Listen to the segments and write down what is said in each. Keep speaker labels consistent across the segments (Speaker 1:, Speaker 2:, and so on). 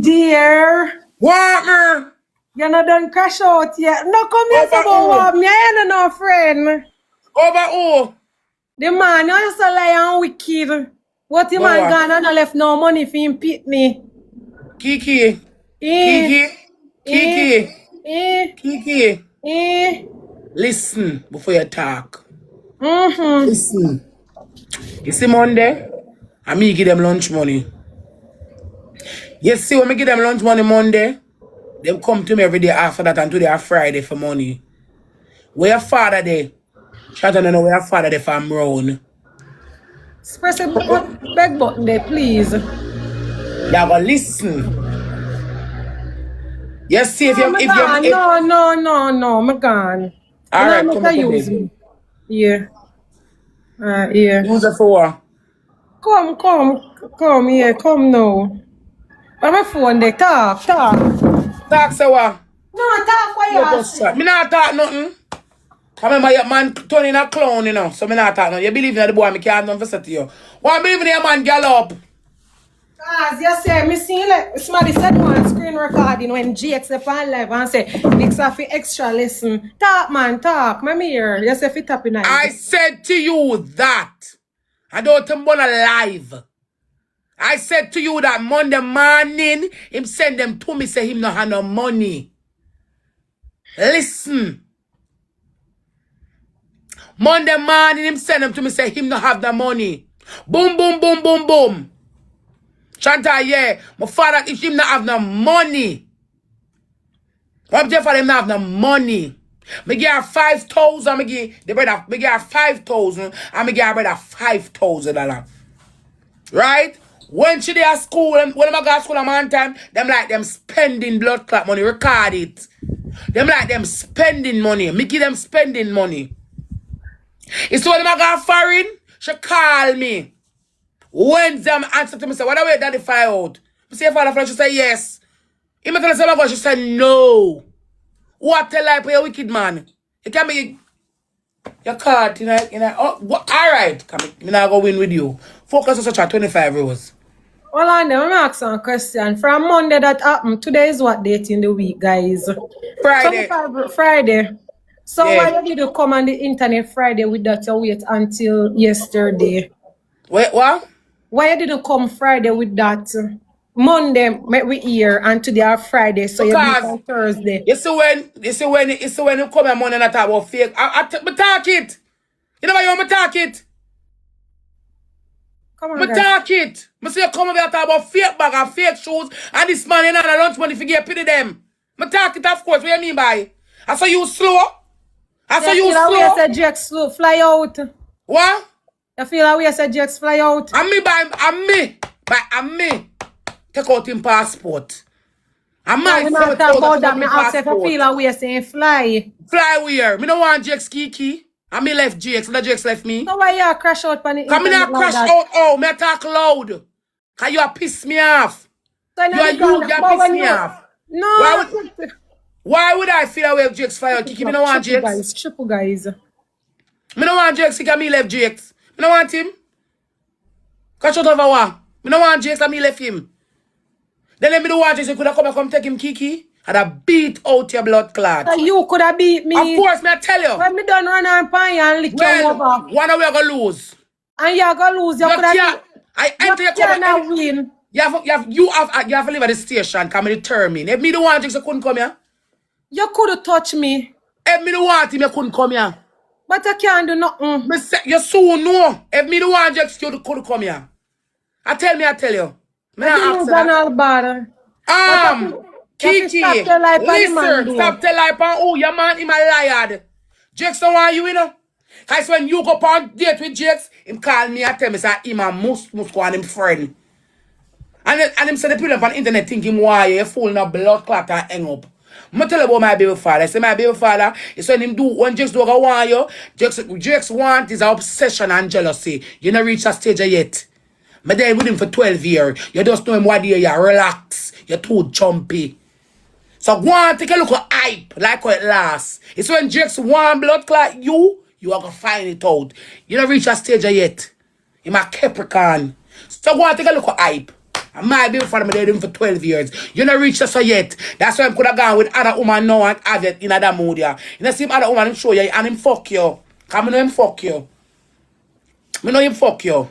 Speaker 1: Dear.
Speaker 2: What, man?
Speaker 1: You're not done crash out yet. No, come here, about me. I ain't no friend.
Speaker 2: Over who?
Speaker 1: The man, you used to lie and wicked. What the man gone and left no money for him pitney?
Speaker 2: KEKE. KEKE. KEKE. Listen before you talk. Listen. You see Monday? I me give them lunch money. You see when me give them lunch money Monday, they come to me every day after that and today are Friday for money. Where your father there? Shantau don't know where your father there from round.
Speaker 1: Press the beg button there, please.
Speaker 2: You go listen. You see if you
Speaker 1: No, I'm gone.
Speaker 2: Alright,
Speaker 1: come on. Use me. Yeah. Yeah.
Speaker 2: Use it for what?
Speaker 1: Come here, come now. On my phone there, talk.
Speaker 2: Talk say what?
Speaker 1: No, talk what you ask.
Speaker 2: Me not talk nothing. I remember your man turning a clown, you know. So me not talk nothing. You believe in the boy, me can't do nothing to you. Why believe in your man gallop?
Speaker 1: As you say, me see like somebody said one screen recording when JAKES upon live and say Mixup for extra lesson. Talk man, talk. Me here. You say fit up in
Speaker 2: I said to you that. I don't want live. I said to you that Monday morning, him send them to me, say him no have no money. Listen. Monday morning, him send them to me, say him no have the money. Boom, boom, boom, boom, boom. Shantau, yeah. My father, if him not have no money. What I'm for him not have no money. Me give her 5,000, me give the brother, me give her 5,000, and me give her brother $5,000. Right? When she there at school, when I go to school on time, them like them spending blood clot money, record it. Them like them spending money. Me give them spending money. It's when I go foreign, she call me. When them answer to me, say, what the way daddy fly out? I say, father, she say, yes. He me tell her, my she say, no. What tell lie for your wicked man? You can be your card, you know. Oh, what? All right, come. Me not go win with you. Focus on such a 25 rows.
Speaker 1: Hold on, let me ask you a question. From Monday that happened, today is what date in the week, guys?
Speaker 2: Friday.
Speaker 1: Friday. So why did you come on the internet Friday with that you wait until yesterday?
Speaker 2: Wait, what?
Speaker 1: Why didn't you come Friday with that? Monday we here and today are Friday, so you do it on Thursday.
Speaker 2: You see when you come on Monday and talk about fake. I talk it. You know why you want me talk it?
Speaker 1: Come on,
Speaker 2: me talk it. Me say you come over and talk about fake bag and fake shoes and this man in a lunch money for get pity them. Me talk it, of course. What you mean by? I saw you slow. I saw you slow.
Speaker 1: You said JAKES slow fly out.
Speaker 2: What?
Speaker 1: You feel how we said JAKES fly out?
Speaker 2: And me. Take out him passport. And my
Speaker 1: I'm not talking about that. Me ask if you feel how we saying fly.
Speaker 2: Fly where? Me no want JAKES KEKE. And me left JAKES. The JAKES left me.
Speaker 1: So why you crash out on the internet?
Speaker 2: Come in and crash out. Oh, me talk loud. Cause you piss me off.
Speaker 1: So
Speaker 2: you piss me off.
Speaker 1: No.
Speaker 2: Why would I feel away with JAKES fly out? KEKE, me no want JAKES.
Speaker 1: Triple guys.
Speaker 2: Me no want JAKES because me left JAKES. Me no want him. Crash out over what? Me no want JAKES and me left him. Then let me do want JAKES. You could have come take him KEKE. I'd have beat out your blood clot.
Speaker 1: So you could have beat me.
Speaker 2: Of course, me I tell you.
Speaker 1: When me done run and pan you and lick your over.
Speaker 2: One of we are going to lose.
Speaker 1: And you're going to lose. You could have
Speaker 2: win. You have to leave at the station. Come and determine. If me don't want JAKES, you couldn't come here.
Speaker 1: You could have touched me.
Speaker 2: If me don't want him, you couldn't come here.
Speaker 1: But I can't do nothing.
Speaker 2: Me say, you soon know. If me don't want JAKES, you couldn't come here. I tell you. Me not ask that. KEKE, listen, stop tell lie on who your man him a liar. JAKES don't want you know. Cause when you go on date with JAKES, him call me and tell me say him a must go on him friend. And him say the people on the internet think him why you fool in a blood clot and hang up. I tell you about my baby father. I say my baby father is when him do when JAKES do go want you, JAKES want is obsession and jealousy. You not reach that stage yet. Me there with him for 12 years. You just know him what day you relax. You're too jumpy. So go on, take a look at hype, like how it lasts. It's when JAKES want blood clot you are going to find it out. You don't reach that stage yet. You're a Capricorn. So go on, take a look at hype. My baby father, me did him for 12 years. You not reach us yet. That's why I could have gone with other woman now and have it in that mood, yeah. You know, see him other woman him show you and him fuck you. Cause me know him fuck you. Me know him fuck you.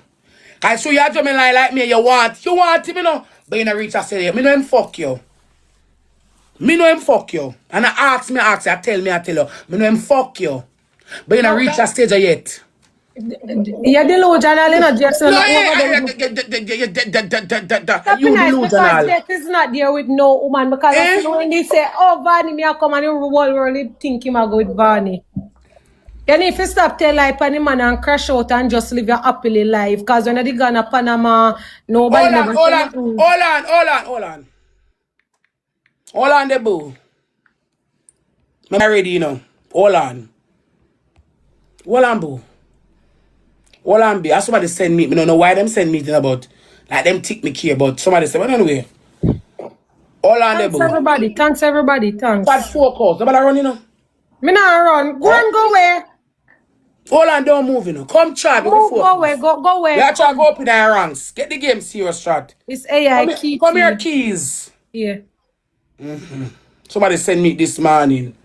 Speaker 2: Cause so you have to me like me, you want him, you know. But you not reach us yet. Me know him fuck you. Me know him fuck you. And I ask you, I tell you. Me know him fuck you. But you not reach that stage yet.
Speaker 1: You're delusional, you know, just
Speaker 2: No, you delusional.
Speaker 1: Because Jake is not there with no woman. Because I see when they say, oh, Vanny, me I come and the whole world think him I go with Vanny. Then if you stop tell lie upon the man and crash out and just live your happily life. Because when they gone to Panama, nobody never
Speaker 2: Hold on, the boo. I'm ready, you know. Hold on, boo. Hold on, be. Somebody send me. I don't know why them send me about. Like them tick me care, but somebody said, well, anyway. Hold on, the boo.
Speaker 1: Thanks everybody.
Speaker 2: Bad focus. Nobody run, you know.
Speaker 1: Me not run. Go and go where?
Speaker 2: Hold on, don't move, you know. Come try.
Speaker 1: Go where? Go where?
Speaker 2: You try to go up in our ranks. Get the game serious, chat.
Speaker 1: It's AI key.
Speaker 2: Come here, keys.
Speaker 1: Yeah.
Speaker 2: Somebody send me this morning.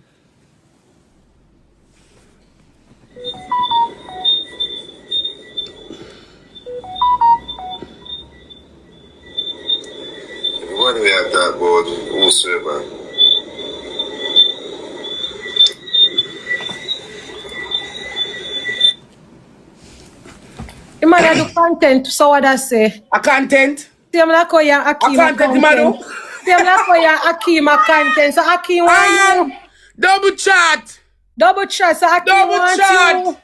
Speaker 3: What do we have that board? Whosoever.
Speaker 1: The man do content, so what I say?
Speaker 2: A content?
Speaker 1: See, I'm like, oh, yeah, Akim.
Speaker 2: A content, man.
Speaker 1: See, I'm like, oh, yeah, Akim, a content. So, Akim, want you?
Speaker 2: Double chat.
Speaker 1: So, Akim, want you?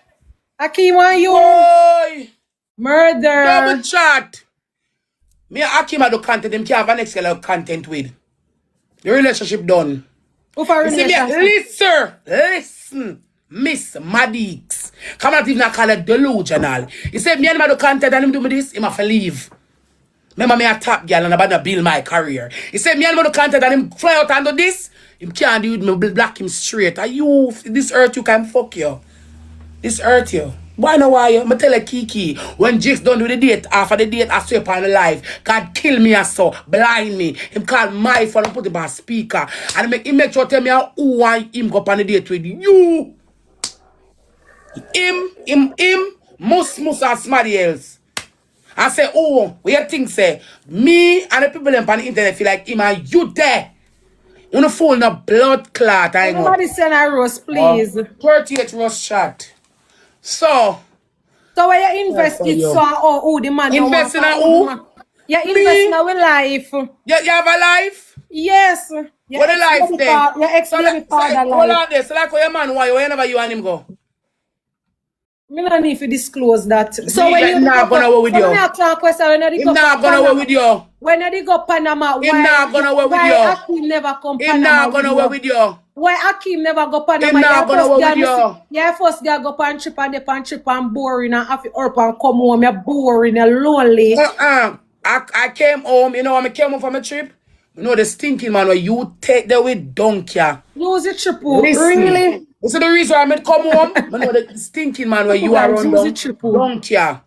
Speaker 1: Akim, want you?
Speaker 2: Boy.
Speaker 1: Murder.
Speaker 2: Double chat. Me and Akim do content. Them can't have an extra content with. The relationship done.
Speaker 1: Who for relationship?
Speaker 2: Listen. Miss Madix. Come on, even call it delusional. He said, me and him do content and him do me this, him have to leave. Remember me a top girl and about to build my career. He said, me and him do content and him fly out and do this, him can't do it, me block him straight. Are you, this hurt you can fuck you. This hurt you. Why no why you? Me tell a KEKE, when Jakes done with the date, after the date, I swear upon the life, God kill me as so, blind me. Him call my phone and put it on speaker. And he make sure tell me who want him go up on the date with you. Him, must and somebody else. I say, oh, what you think say? Me and the people on the internet feel like him and you there. You don't fool no blood clot.
Speaker 1: Somebody send a Rose, please.
Speaker 2: 38 Rose shot. So
Speaker 1: where you invest it so the man
Speaker 2: invest in a who?
Speaker 1: You invest in our life.
Speaker 2: You have a life?
Speaker 1: Yes.
Speaker 2: What a life then?
Speaker 1: Your ex-baby father life.
Speaker 2: Hold on there. So like your man why whenever you and him go?
Speaker 1: Me not need to disclose that. So
Speaker 2: when you not gonna go with you.
Speaker 1: Him not
Speaker 2: gonna go with you.
Speaker 1: When they go Panama,
Speaker 2: him not gonna go with you.
Speaker 1: Why Akim never come Panama?
Speaker 2: Him not gonna go with you.
Speaker 1: Why Akim never go Panama?
Speaker 2: Him not gonna go with you.
Speaker 1: Yeah, first girl go pan trip and boring and have to up and come home. You're boring and lonely.
Speaker 2: I came home, you know when I came home from a trip? You know the stinking man where you take there with donkey.
Speaker 1: Lose the trip, really?
Speaker 2: This is the reason why I come home. I know the stinking man where you are on donkey. I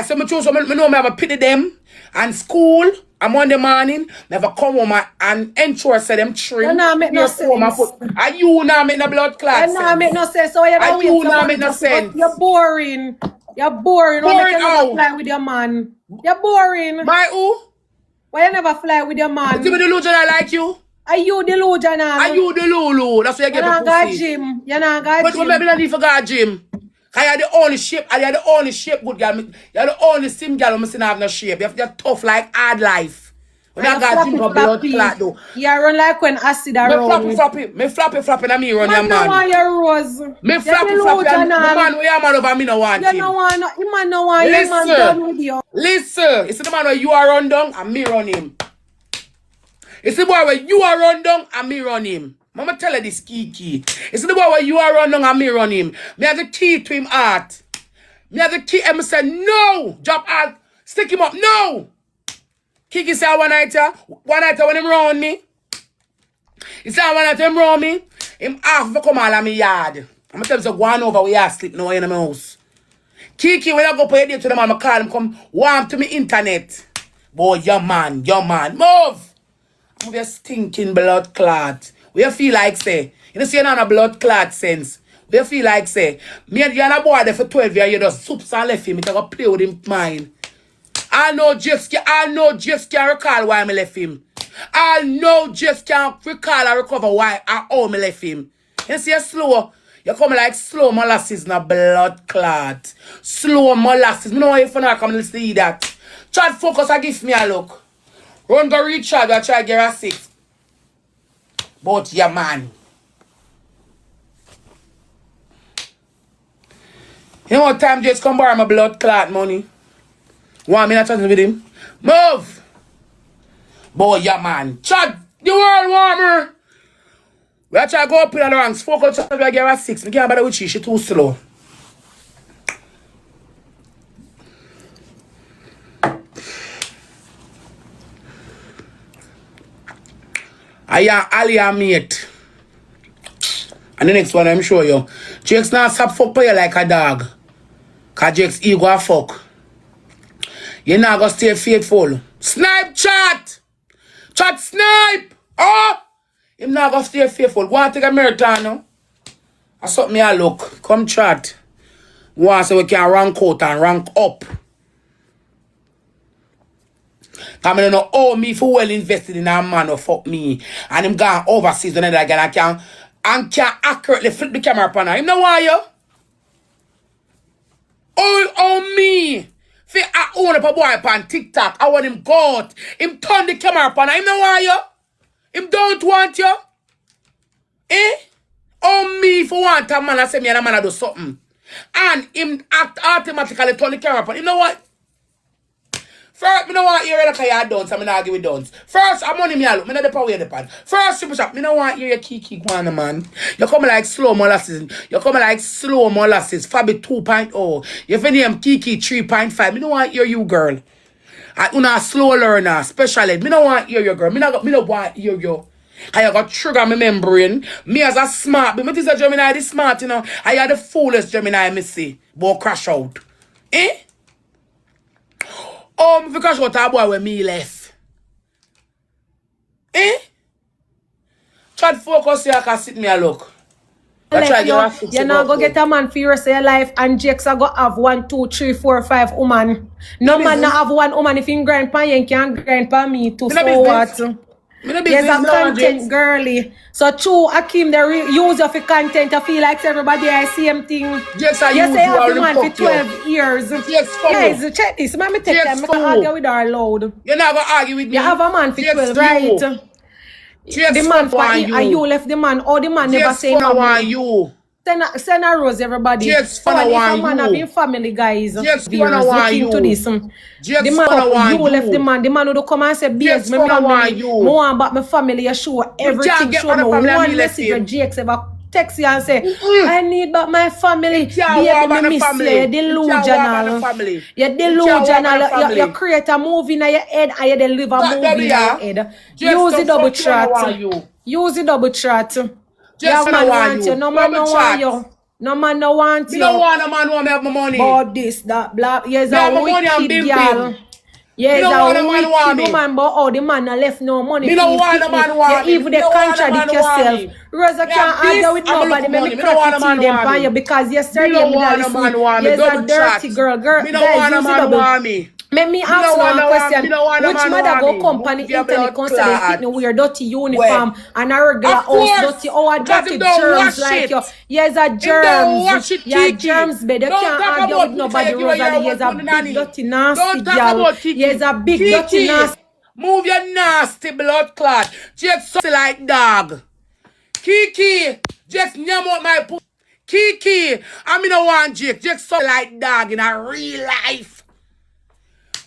Speaker 2: said, I know I have a pity them and school. I'm on the morning, never come home and ensure say them trim.
Speaker 1: You not make no sense.
Speaker 2: And you not make no blood clot
Speaker 1: sense. You not make no sense. So you
Speaker 2: not make no sense.
Speaker 1: You're boring. You're boring.
Speaker 2: Boring
Speaker 1: you never fly with your man. You're boring.
Speaker 2: My who?
Speaker 1: Why you never fly with your man?
Speaker 2: You delusional like you?
Speaker 1: Are you delusional?
Speaker 2: Are you delulu? That's why you get the pussy.
Speaker 1: Gym. You're not got
Speaker 2: gym. But maybe not need for go gym. Cause you're the only shape, you're the only shape good girl. You're the only sim girl who mustn't have no shape. You're tough like hard life. When I got gym for blood clot though.
Speaker 1: You run like when acid around.
Speaker 2: Me flappy and me run your man.
Speaker 1: Man no want your Rose.
Speaker 2: Me flappy and the man where you man over me no want him.
Speaker 1: You no want him man no want your man done with you.
Speaker 2: Listen, it's the man where you are run down and me run him. It's the boy where you are run down and me run him. Mama tell her this KEKE. It's the boy where you are run down and me run him. Me have the key to him heart. Me have the key and me say no. Drop out. Stick him up. No. KEKE say one night when him round me. He say one night him round me. Him half for come all of me yard. I'm tell him say go on over where you sleep now in my house. KEKE when I go pay a day to the man, I call him come warm to me internet. Boy, your man. Move! Move your stinking blood clot. We feel like say, you know, see, you're not a blood clot sense. We feel like say, me and you and a boy there for 12 years, you just soups and left him, you can play with him mind. I know just can't recall why I left him. I know just can't recall or recover why I me left him. You see, you're slow. You come like slow molasses in a blood clot. Slow molasses. I know if you not come to see that. Try to focus and give me a look. Run go recharge or try to get a 6. But yeah, man. You know what time just come borrow my blood clot money? 1 minute chatting with him. Move! Boy, yeah, man. Chat the world warmer. We are trying to go up in the ranks. Focus on the girl at 6. I can't bother with she too slow. I am Ali and mate. And the next one I'm sure you. Jakes not stop fuck for you like a dog. Cause Jakes ego a fuck. You're not gonna stay faithful. Snipe chat! Chat snipe! Oh! Him not gonna stay faithful. Want to take a marathon now? I saw me a look. Come chat. Want so we can rank out and rank up. Cause I don't know how me for well invested in a man who fuck me. And him gone overseas and again I can accurately flip the camera upon her. Him know why you? Oh me! Fi I own up a boy upon TikTok. I want him got. Him turn the camera upon her. Him know why you? Him don't want you. Eh? Oh me for want a man I say me and a man I do something. And him act automatically turn the camera upon. You know what? First, me no want hear you like you done, so me not give it done. First, I'm money me a look. Me not the power the pan. First, super shop. Me no want hear your KEKE go on, man. You come like slow molasses. You come like slow molasses. Fabi 2.0. You fin name KEKE 3.5. Me no want hear you, girl. I una slow learner, special ed. Me no want hear you, girl. Me no want hear you. I got trigger my membrane. Me as a smart. But me this a Gemini, this smart, you know. I had the foolish Gemini, me see. Boy crash out. Eh? Oh, me because what a boy when me left. Eh? Try to focus here, I can sit me a look.
Speaker 1: You're not going to get a man for your say life and Jakes are going to have 1, 2, 3, 4, 5 woman. No man not have one woman. If you grind pan, you can grind pan me too. So what? Yes, a content girly. So true, Akim, they use you for content. I feel like everybody I same thing.
Speaker 2: Yes, I
Speaker 1: yes,
Speaker 2: use
Speaker 1: I have
Speaker 2: you
Speaker 1: the man for 12 years.
Speaker 2: Yes,
Speaker 1: guys, check this. Let me take time. I can argue with her loud.
Speaker 2: You're not going to argue with me.
Speaker 1: You have a man for 12, right? The man for you. And you left the man. Or the man never say nothing.
Speaker 2: You.
Speaker 1: Send a rose, everybody.
Speaker 2: Yes,
Speaker 1: so if a man
Speaker 2: you.
Speaker 1: having family, guys,
Speaker 2: yes,
Speaker 1: viewers, look into this.
Speaker 2: Yes,
Speaker 1: the man, you left the man who come and say, BS,
Speaker 2: yes,
Speaker 1: me family, more about my family, you show everything, show me one message your Jakes ever text you and say, I need back my family. Baby, me miss you, you're delusional. You're delusional. You create a movie in your head and you deliver a movie in your head. Use the double chat. Use the double chat.
Speaker 2: Just
Speaker 1: man want you. No man no want you. No man no want you.
Speaker 2: You don't want a man who have my money.
Speaker 1: But this, that, blah. Yes, a wicked girl. Yes, a wicked woman, but oh, the man left no money.
Speaker 2: You don't want a man want
Speaker 1: you even they contradict yourself. Rosa can't argue with nobody. Make me crack them for you because yesterday me yes, a dirty girl.
Speaker 2: Me don't want a man want me.
Speaker 1: Let me ask you a question. Which mother go company internet constantly fit in wear dirty uniform and a regular house dirty? Oh, a dirty germs like you. Yes, a germs. Yeah, germs, baby. You can't argue with nobody, Rosalie. Yes, a big dirty nasty girl. Yes, a big dirty nasty.
Speaker 2: Move your nasty blood clot. Just so like dog. KEKE, just nyam out my pussy. KEKE, I mean no want Jake. Just so like dog in a real life.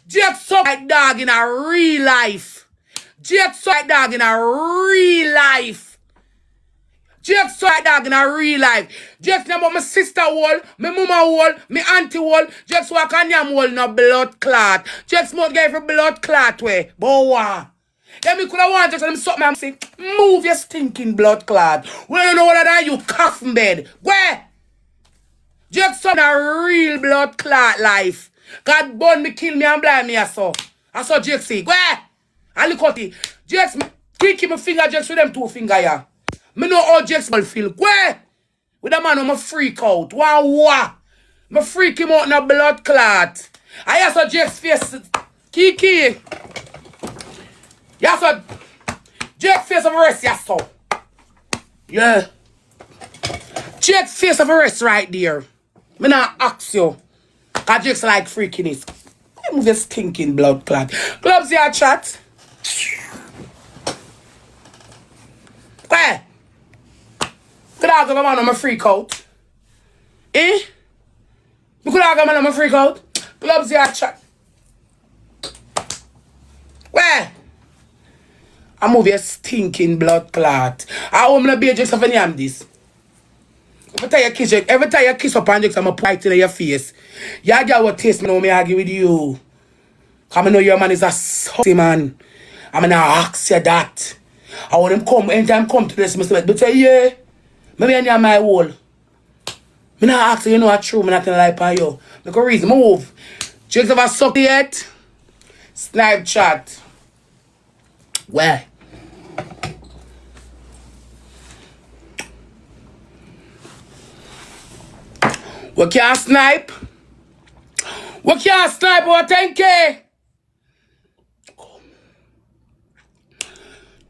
Speaker 2: Jake so like dog in a real life. Jake so like dog in a real life. Jake so like dog in a real life. Jake know about my sister wall, my mama wall, my auntie wall. Jake so I can yam wall no blood clot. Jake smoke guy for blood clot way. Boy. Then me could have wanted to something and say, move your stinking blood clot. When you know what that you coffin bed. Where? Jake so a real blood clot life. God born me, kill me and blind me so. I saw Jakes say, where? I look at it. Jakes, keep my finger, Jakes, with them 2 finger, yeah. Me know how Jakes will feel. Where? With a man, I'm a freak out. Wow. Me freak him out in a blood clot. I saw Jakes face. KEKE. You saw Jakes face of arrest, yes, so. Yeah. Jakes face of arrest right there. Me not ask you. Cause Jakes like freakiness. I move your stinking blood clot. Gloves here, chat. Where? Could I go man on my freak out? Eh? You could I go man on my freak out? Gloves here, chat. Where? I move your stinking blood clot. I want to be a Jakes of any of this. Every time you kiss up on Jakes, I'm a point in your face. You get what taste me now, me argue with you. Cause I know your man is a salty man. I'm gonna ask you that. I want him come, anytime come to this, Mr. But say, yeah, maybe I need my wall. Me not ask you, you know what's true, me not gonna lie by you. Make a reason, move. Jakes ever sucked yet? Snipe chat. Where? We can't snipe. We can't snipe over 10K.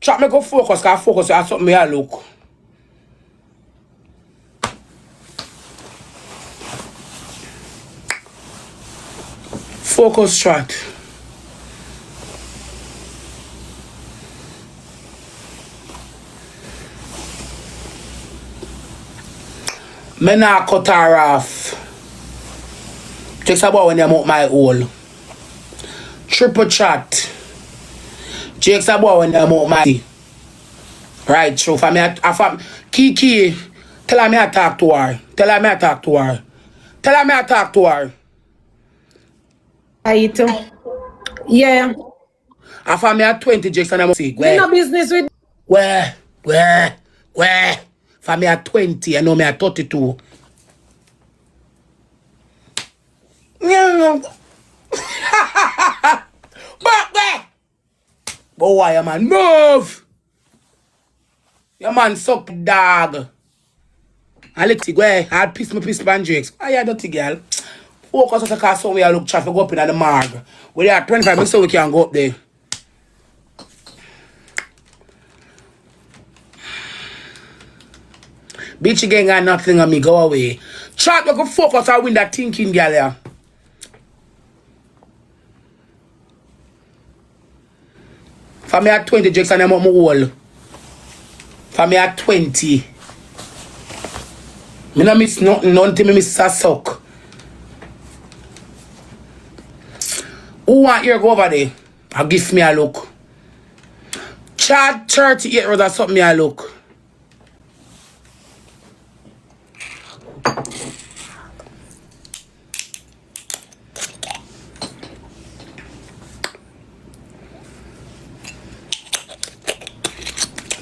Speaker 2: Chat me go focus, cause focus on something me I look. Focus chat. Me nah cut her off. Just about when I'm out my hole. Triple chat. Jakes about when I'm out my right, true. For me, KEKE, tell her me I talk to her. Tell her me I talk to her. Tell her me I talk to her.
Speaker 1: Right. Yeah.
Speaker 2: I found me at 20 Jakes and I'm sick.
Speaker 1: You no business with
Speaker 2: Where? For me at 20, I know me at 32. But where? But why, man? Move! Your man suck dog. I like to go ahead. I'll piss my Jakes. Oh, yeah, dirty girl. Focus on the car somewhere. I look traffic go up in the marg. Where they are 25 minutes so we can go up there. Bitch again got nothing on me. Go away. Chat, you can focus on win that thinking girl here. For me at 20 Jakes and I'm on my wall. For me at 20. Me no miss nothing until me miss a suck. Who want here go over there? I'll give me a look. Chat 38 or something me a look.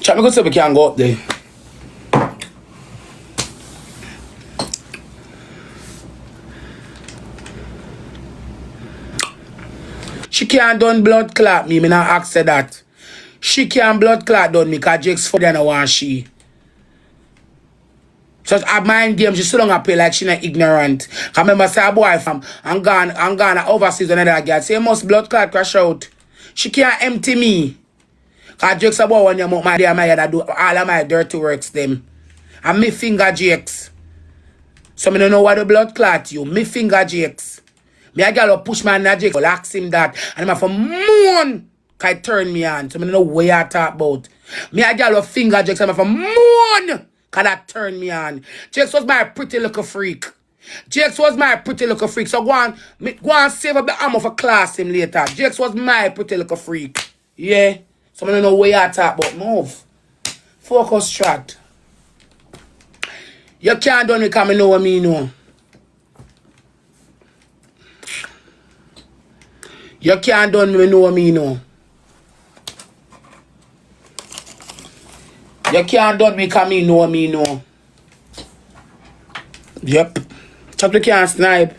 Speaker 2: Chat me go see if we can go up there. She can't done blood clot me. Me not ask her that. She can't blood clot done me because Jakes for them want she. So I mind game, she so long up like she not ignorant. I remember say a boy from I'm gone overseas and another girl. Say must blood clot crash out. She can't empty me. Cause Jakes about when you make my day my head I do all of my dirty works them. And me finger Jakes. So me don't know what the blood clot you. Me finger Jakes. Me a girl push my hand Jakes, ask him that, and I'm for moon can turn me on. So me don't know what you talk about. Me a girl finger Jakes, and I'm for moon can that turn me on. Jakes was my pretty little freak. Jakes was my pretty little freak. So go on save up the armor for class him later. Jakes was my pretty little freak. Yeah. So me don't know what you talk about. Move. Focus track. You can't do it because I know what me know. You can't done me know me know. You can't done me because me know. Yep. Chocolate can't snipe.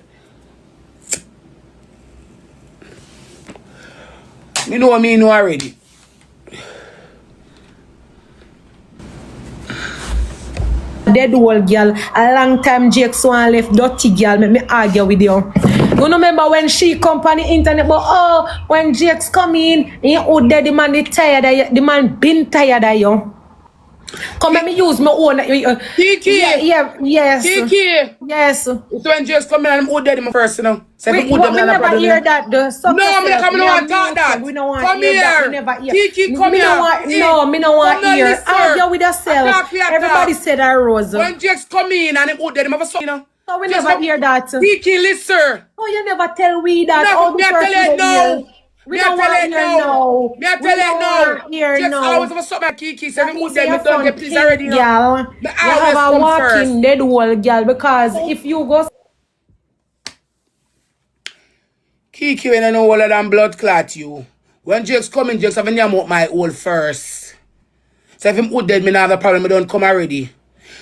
Speaker 2: Me know already.
Speaker 1: Dead old girl, a long time Jakes one left dirty girl, make me argue with you. You remember when she come on the internet, but when Jakes come in, you dead the man is tired of you, the man been tired of you. Come let me use my own.
Speaker 2: KEKE.
Speaker 1: Yes.
Speaker 2: KEKE.
Speaker 1: Yes.
Speaker 2: So when Jakes come in, I'm old dead in my first, you know. So
Speaker 1: We never hear that though.
Speaker 2: No, me don't want to talk that.
Speaker 1: We don't want
Speaker 2: come
Speaker 1: hear
Speaker 2: here.
Speaker 1: that. We never hear.
Speaker 2: KEKE, come here.
Speaker 1: No, me don't want
Speaker 2: Come
Speaker 1: hear.
Speaker 2: listen.
Speaker 1: Argue with yourself. Everybody said that, Rose.
Speaker 2: When Jakes come in and I'm old dead, I'm a son, you know.
Speaker 1: So we never hear that.
Speaker 2: KEKE, listen.
Speaker 1: Oh, you never tell we that.
Speaker 2: No, me I tell it now.
Speaker 1: We don't want to hear no.
Speaker 2: Me I tell it now. Just always have a something like KEKE. So me old dead, me don't get pleased already, you know.
Speaker 1: Girl, you have a walking dead wall, girl, because if you go
Speaker 2: KEKE, when I know all of them blood clot you. When Jakes come in, Jakes have a name out my old first. So if him old dead, me not have a problem, me don't come already.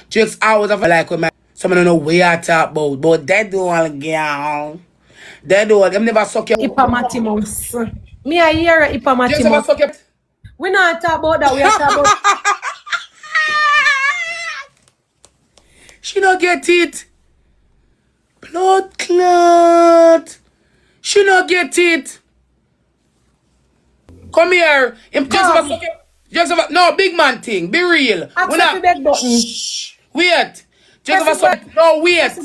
Speaker 2: Jakes always have a like with my someone don't know where I talk about. But dead old girl. Dead old, them never suck your
Speaker 1: Ipamatimus. Me I hear Ipamatimus.
Speaker 2: Jakes never suck your
Speaker 1: We not talk about that, we are talking about
Speaker 2: She don't get it. Blood clot. She not get it. Come here. No, big man thing. Be real.
Speaker 1: accept the beg button.
Speaker 2: Shh. Wait. No, wait.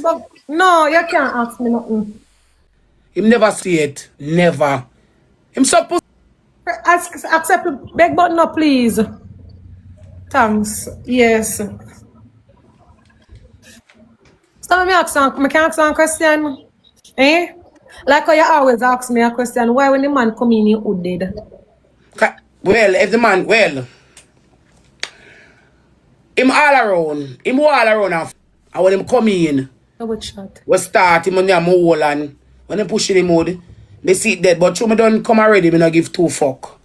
Speaker 1: No, you can't ask me nothing.
Speaker 2: Him never see it. Never. Him supposed
Speaker 1: Accept the beg button up, please. Thanks. Yes. So me can ask one question. Eh? Like how you always ask me a question, why when the man come in you would dead?
Speaker 2: Well, if the man, him all around and when him come in,
Speaker 1: Double chat.
Speaker 2: we start him on the wall and when they pushing him out, they see it dead, but through me don't come already, me not give two fuck.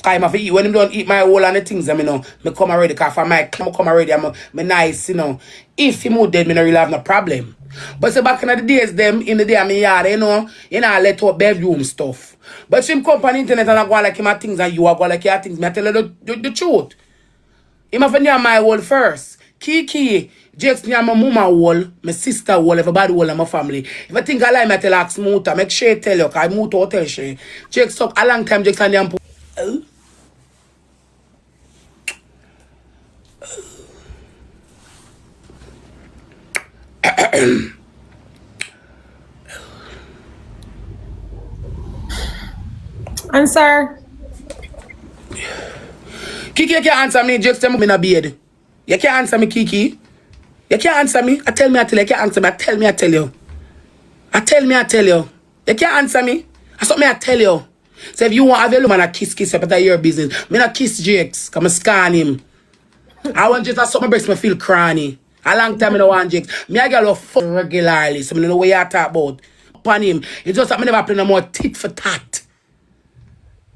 Speaker 2: Cause him have to eat, when him don't eat my whole and the things, me come already, cause for my come already, me nice, you know. If him out dead, me not really have no problem. But so back in the days, them in the day I'm in yard, you know let out bedroom stuff. But him come on the internet and I go like him at things and you are go like your things. Me I tell you the truth. Him have to near my wall first. KEKE, Jakes near my mama wall, my sister wall, everybody wall in my family. If I think I lie, I tell ask Muta, make sure tell you, cause Muta will tell she. Jakes talk a long time, Jakes and them.
Speaker 1: Answer.
Speaker 2: KEKE, you can't answer me. Jakes tell me in a bed. You can't answer me, KEKE. You can't answer me. I tell you. You can't answer me. I tell you. You can't answer me. That's what I tell you. So if you want to have a woman a kiss up at your business, me not kiss Jakes, come and scan him. I want Jakes to suck my breast, me feel cranny. A long time I don't want Jakes. Me I get a fuck regularly, so I don't know what you talk about. Upon him. It's just that I never play no more tit for tat.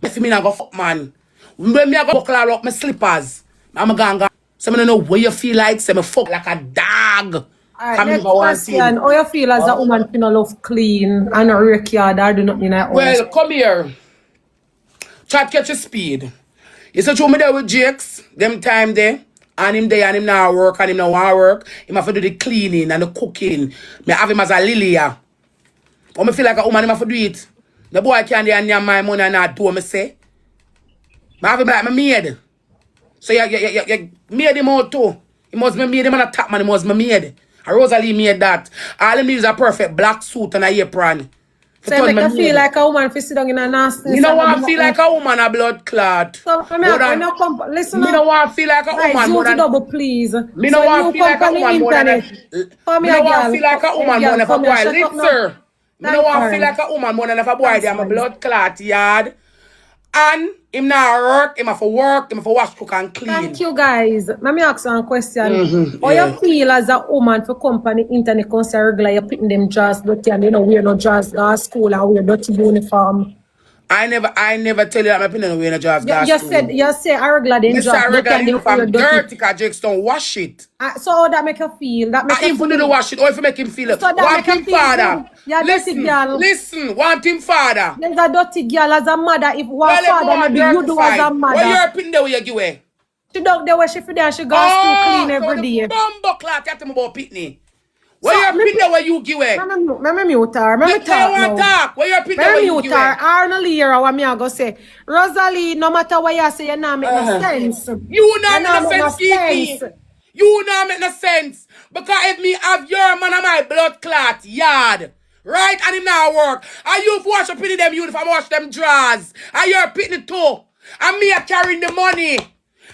Speaker 2: I see me not go fuck man. When me I go buckle up my slippers, I'm a gang. So I don't know what you feel like, so I fuck like a dog.
Speaker 1: Alright, next question. How you feel as a woman feel love clean and not rake yard or do nothing in her house?
Speaker 2: Well, come here. Try to catch your speed. You see me there with Jakes, them time there, and him there and him now work and him now want work. Him have to do the cleaning and the cooking. Me have him as a lilia. But me feel like a woman, him have to do it. The boy can't do any of my money and not do what me say. I have him like my maid. So you made him out too. He must be made him and a top man, he must be made. Rosealee made that. All him needs a perfect black suit and a apron.
Speaker 1: So you make you feel like a woman for sit down in a nasty.
Speaker 2: You don't want to feel like a woman a blood clot.
Speaker 1: So listen.
Speaker 2: Me don't want to feel like a woman more than
Speaker 1: double, please.
Speaker 2: Me don't want to feel like a woman more than Me don't want to feel like a woman more than if a boy listen. Me don't want to feel like a woman more than if a boy they am a blood clot yard. And him now work, him have to work, him have to wash, cook and clean.
Speaker 1: Thank you guys. Let me ask you a question. How you feel as a woman for company internet concern regular, you're putting them dress dirty and you know wear no dress to school and wear dirty uniform?
Speaker 2: I never tell you that my opinion wearing a Jaws glass.
Speaker 1: You say I regular in
Speaker 2: Yes,
Speaker 1: job.
Speaker 2: I regular uniform
Speaker 1: dirty.
Speaker 2: dirty because Jakes don't wash it.
Speaker 1: So how that make you feel? That make
Speaker 2: I even do the wash it, or if you make him feel it.
Speaker 1: So that
Speaker 2: Want
Speaker 1: make
Speaker 2: him
Speaker 1: you feel
Speaker 2: father.
Speaker 1: good.
Speaker 2: Listen, want him father.
Speaker 1: There's a dirty girl as a mother. If one
Speaker 2: Well,
Speaker 1: father, maybe you do as a mother.
Speaker 2: What your opinion there you give away?
Speaker 1: She dug the way she feel there, she got still clean every day.
Speaker 2: Bumbo clock, you tell me about pitney. What your opinion where you give away?
Speaker 1: Let me mute her. Let me talk now.
Speaker 2: What your opinion where you give away?
Speaker 1: Arnold here, what me I go say. Rosealee, no matter what you say, you not make no sense.
Speaker 2: You not make no sense, KEKE. You not make no sense. Because if me have your man on my blood clot yard, right, and him now work, and you wash up in them uniform, wash them drawers, and you're pitting too, and me a carrying the money.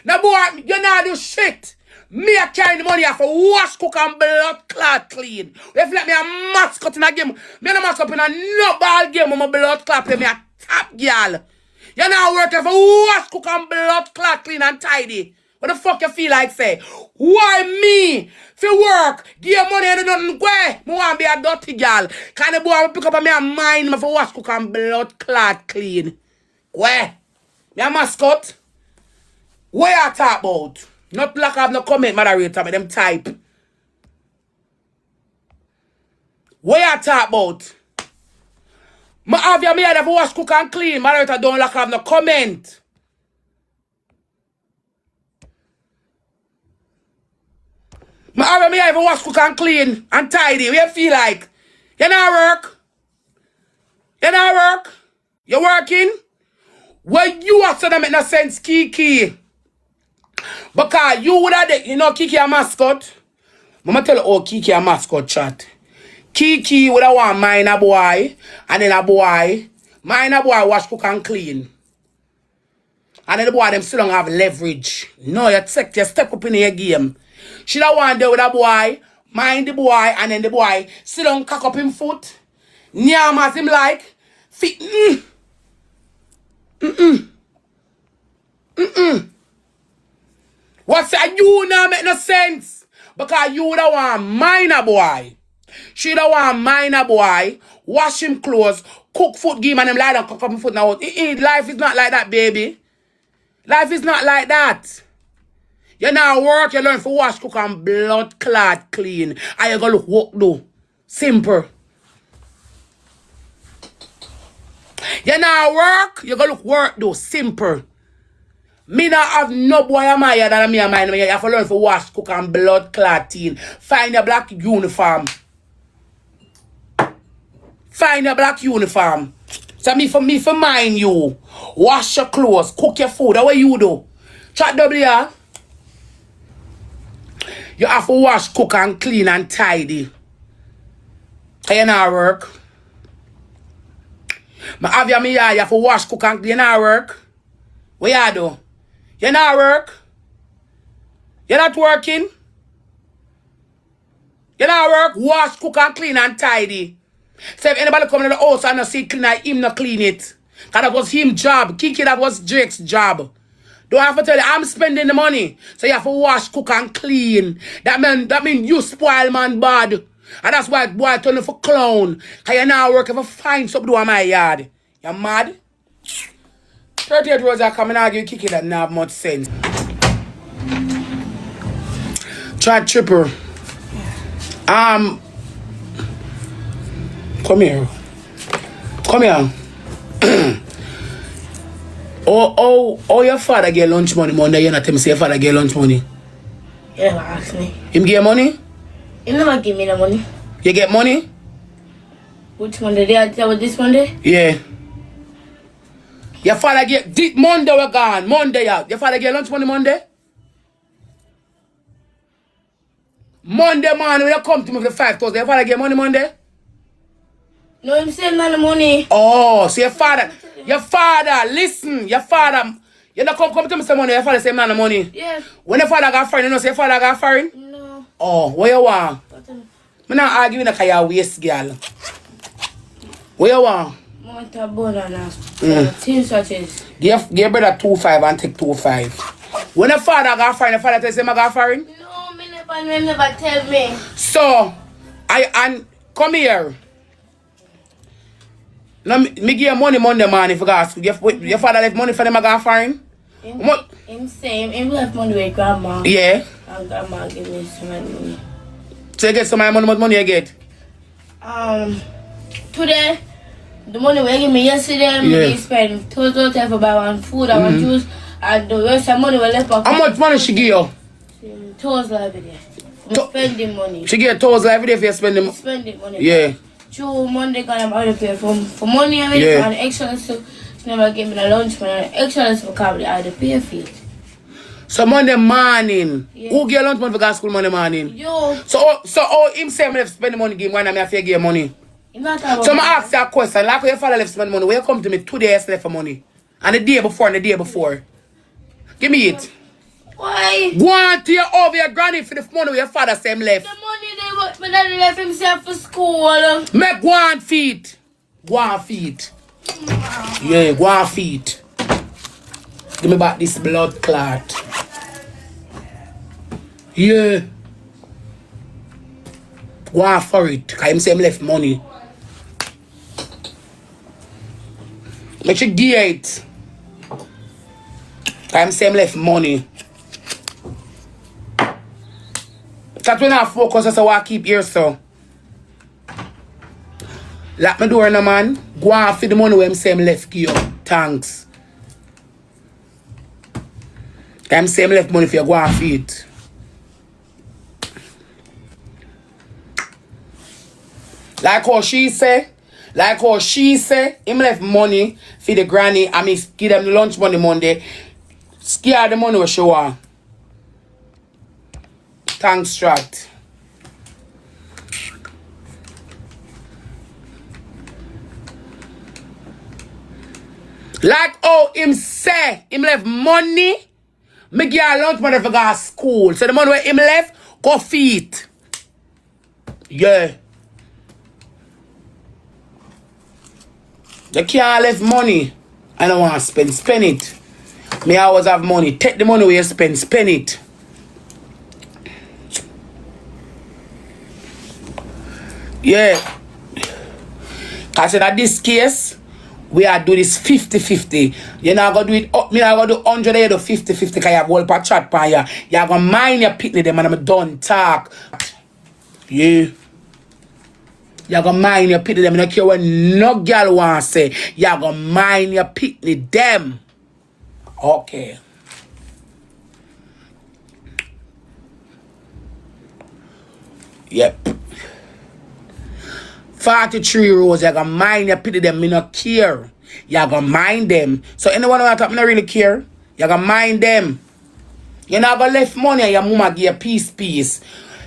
Speaker 2: Now boy, you not do shit. Me a carrying the money off for wash, cook, and blood clot clean. If let me a mascot in a game, me no mascot in a no ball game with my blood clot, me a top girl. You now working for wash, cook, and blood clot clean and tidy. What the fuck you feel like say? Why me? For work, give money and do nothing. Why? Me want be a dirty girl. Can the boy pick up on me and mind me for wash, cook, and blood clot clean? Why? Me a mascot? What you talk about? Not like I have no comment, moderator, but them type. What you talk about? Me have your maid for wash, cook, and clean. Moderator don't like I have no comment. Me have your maid for wash, cook, and clean and tidy. What you feel like? You not work? You not work? You working? Well, you have to make no sense, KEKE. Because you would have, you know, KEKE a mascot. Mama tell you, oh, KEKE a mascot chat. KEKE would have want mine a boy, and then a boy, mine a boy wash, cook, and clean. And then the boy, them still don't have leverage. No, you step up in your game. She don't want there with a boy, mind the boy, and then the boy still don't cock up him foot. Nyam as him like, fit, What's that? You not make no sense. Because you don't want minor boy. She don't want minor boy. Wash him clothes. Cook food, give him and him lie down, cook up him foot now. Life is not like that, baby. Life is not like that. You now work, you learn for wash, cook, and blood clot clean. And you go look work though. Simple. You now work, you go look work though. Simple. Me not have no boy am I than me and mine. You have to learn for wash, cook, and blood clotting. Find your black uniform. Find your black uniform. So me for mine you. Wash your clothes, cook your food. That's what you do. Chat W. You have to wash, cook, and clean and tidy. Can you not work? I have you have to wash, cook, and clean. You not work? What you do? You not work? You not working? You not work? Wash, cook, and clean and tidy. So if anybody come in the house and not see clean, him not clean it. Because that was him job. KEKE, that was Jake's job. Don't have to tell you, I'm spending the money. So you have to wash, cook, and clean. That mean you spoil man bad. And that's why boy turn you for clown. Because you now work if I find something to do on my yard. You mad? 38 rows are coming out, you KEKE that don't have much sense. Try tripper. Come here. Come here. Oh, your father get lunch money Monday. You not tell me say your father get lunch money.
Speaker 4: You never ask me.
Speaker 2: Him get money?
Speaker 4: You never give me the money.
Speaker 2: You get money?
Speaker 4: Which Monday? That was this Monday?
Speaker 2: Yeah. Your father get Monday we're gone. Monday out. Your father get lunch money Monday? Monday morning when you come to me for the 5,000, your father get money Monday?
Speaker 4: No, I'm saying not the money.
Speaker 2: Oh, so your father, listen, your father, you don't come to me say money, your father say man the money.
Speaker 4: Yeah.
Speaker 2: When your father got foreign, you know say your father got foreign?
Speaker 4: No.
Speaker 2: Oh, what you want? I'm not arguing because you're a waste girl. What you want?
Speaker 4: I want a banana. 10 sachets.
Speaker 2: Give brother 2.5 and take 2.5. When your father got foreign, your father tells him I got foreign?
Speaker 4: No, me never tell me.
Speaker 2: So, come here. No, me give you money Monday morning for gas. Your father left money for them I got foreign?
Speaker 4: Him left money with grandma.
Speaker 2: Yeah.
Speaker 4: And grandma give me some money.
Speaker 2: So you get some money, what money you get?
Speaker 4: Today, the money we give me yesterday, we spend total time for buy one food, I want juice, and the rest of money we left back.
Speaker 2: How much money she give you?
Speaker 4: Total every day. Spending money.
Speaker 2: She get total every day for you spending money?
Speaker 4: Spending money.
Speaker 2: Yeah.
Speaker 4: True, Monday I'm out of pay for money and extra stuff. She never give me the lunch money, extra stuff because I had to pay for it.
Speaker 2: So Monday morning, who get lunch money for gas school Monday morning?
Speaker 4: Yo.
Speaker 2: So him say me left spend the money give when I have to give money. So I ask you a question, like when your father left spend money, when you come to me 2 days left for money? And the day before and the day before. Give me it.
Speaker 4: Why?
Speaker 2: Go on to your over your granny for the money your father say him left.
Speaker 4: The money my daddy left himself for school.
Speaker 2: Make go on feet. Go on feet. Yeah, go on feet. Give me back this blood clot. Yeah. Go on for it. Cause him say him left money. Make you give it. Cause him say him left money. That's when I focus, that's how I keep here, so. Lock my door, no man. Go on for the money when him say him left give you. Thanks. Him say him left money for you, go on for it. Like how she say, him left money for the granny and me give them the lunch money Monday. Scare the money we show her. Thanks, Strat. Like how him say, him left money, me give her lunch money for go to school. So the money where him left, go feed. Yeah. You can't left money. I don't want to spend it. Me always have money. Take the money where you spend it. Yeah. I said that this case, we are do this 50-50. You're not gonna do it up, me not gonna do 100 you do 50-50 because you have whole part chat pan ya. You're gonna mind your pitney them and I'm done talk. Yeah. You're gonna mind your pitney them. I don't care what no girl want to say. You're gonna mind your pitney them. Okay. Yep. 43 rows, you're gonna mind your pity them, me not care. You're gonna mind them. So anyone who talk, me not really care. You're gonna mind them. You're not gonna left money and your mama give you peace.